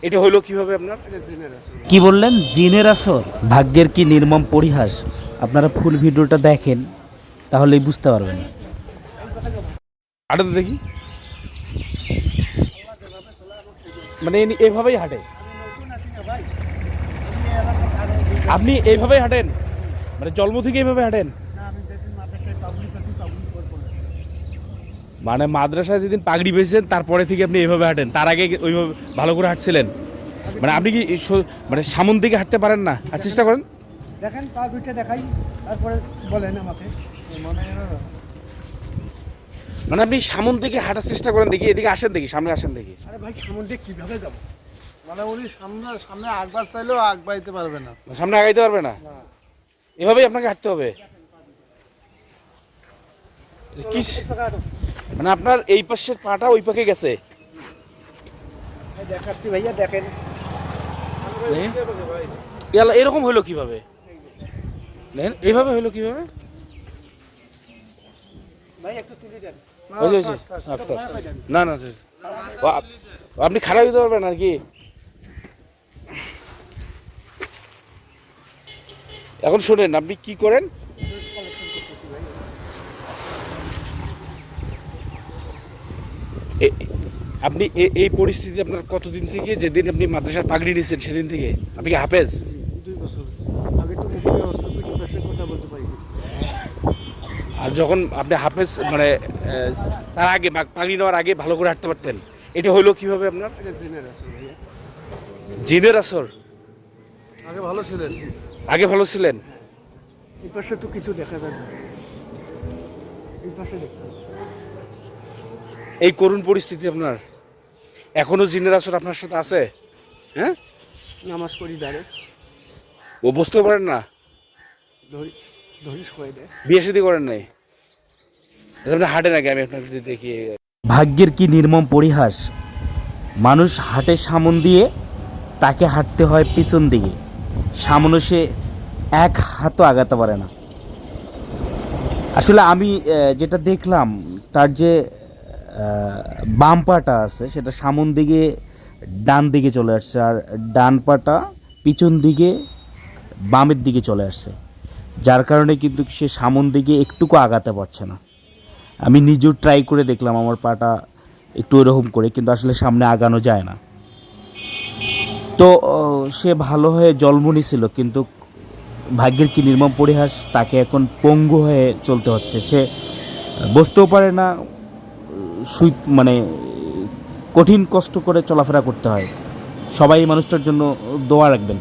এটা হলো কিভাবে আপনার? কি বললেন? জিনের আসর? ভাগ্যের কি নির্মম পরিহাস। আপনারা ফুল ভিডিওটা দেখেন তাহলেই বুঝতে পারবেন। হাঁটাতে দেখি, মানে এইভাবেই হাঁটে? আপনি এইভাবেই হাঁটেন, মানে জন্ম থেকে এইভাবে হাঁটেন? মানে মাদ্রাসায় যেদিন পাগড়ি পেয়েছেন তারপরে থেকে আপনি এইভাবে হাঁটেন, তার আগে ওইভাবে ভালো করে হাঁটছিলেন? মানে আপনি কি মানে সামন দিকে হাঁটতে পারেন না? আর চেষ্টা করেন, দেখেন পা দুইটা দেখাই, তারপরে বলেন আমাকে। মানে আপনি সামন দিকে হাঁটার চেষ্টা করেন, দেখি এদিকে আসেন, দেখি সামনে আসেন দেখি। আরে ভাই সামন দিয়ে কীভাবে যাবো? মানে উনি সামনে আগবার চাইলেও আগবাইতে পারবে না। সামনে আগাইতে পারবে না, এভাবেই আপনাকে হাঁটতে হবে। কি মানে আপনার এই পাশের পাটা ওই পাকে গেছে? দেখাচ্ছি ভাইয়া, দেখেন। এরকম হলো কিভাবে? দেখেন এইভাবে হলো কিভাবে? ভাই একটু তুলে দেন। না না, আপনি খারাপ দিতে পারবেন আর কি। এখন শোনেন, আপনি কি করেন, আপনি এই পরিস্থিতি আপনার কতদিন থেকে, যেদিন আপনি মাদ্রাসার পাগড়ি নিয়েছেন সেদিন থেকে? আপনি কি হাফেজ? 2 বছর হচ্ছে। আগে তো মুখে অস্ট্রোপেডিক পেশেন্ট কথা বলতে পারি। আর যখন আপনি হাফেজ মানে তার আগে পাগড়ি নেওয়ার আগে ভালো করে হাঁটতে পারতেন? এটা হলো কিভাবে আপনার? জিনের আসর ভাইয়া। জিনের আসর? আগে ভালো ছিলেন। আগে ভালো ছিলেন? এই পাশে তো কিছু দেখা যায় না, এই পাশে দেখতে। এই করুণ পরিস্থিতি আপনার, এখনো জিনের আসর আপনার সাথে আছে? হ্যাঁ, নামাজ পড়ি দাঁড়ে, ও বুঝতেও পারেন না? ধরিস হয়ে দেয়। বিয়ে শাদী করেন নাই? আপনি হাঁটেন আগে, আমি আপনাকে দেখি। ভাগ্যের কি নির্মম পরিহাস। মানুষ হাঁটে সামন দিয়ে, তাকে হাঁটতে হয় পিছন দিকে। সামনে সে এক হাতও আগাতে পারে না। আসলে আমি যেটা দেখলাম, তার যে বাম পাটা আছে সেটা সামন দিকে ডান দিকে চলে আসছে, আর ডান পাটা পিছন দিকে বামের দিকে চলে আসছে, যার কারণে কিন্তু সে সামন দিকে একটুকু আগাতে পারছে না। আমি নিজেও ট্রাই করে দেখলাম আমার পাটা একটু এরকম করে, কিন্তু আসলে সামনে আগানো যায় না। তো সে ভালো হয়ে জন্ম নিয়েছিল, কিন্তু ভাগ্যের কি নির্মম পরিহাস, তাকে এখন পঙ্গু হয়ে চলতে হচ্ছে। সে বসতেও পারে না, মানে কঠিন কষ্ট করে চলাফেরা করতে হয়। সবাই এই মানুষটার জন্য দোয়া রাখবেন।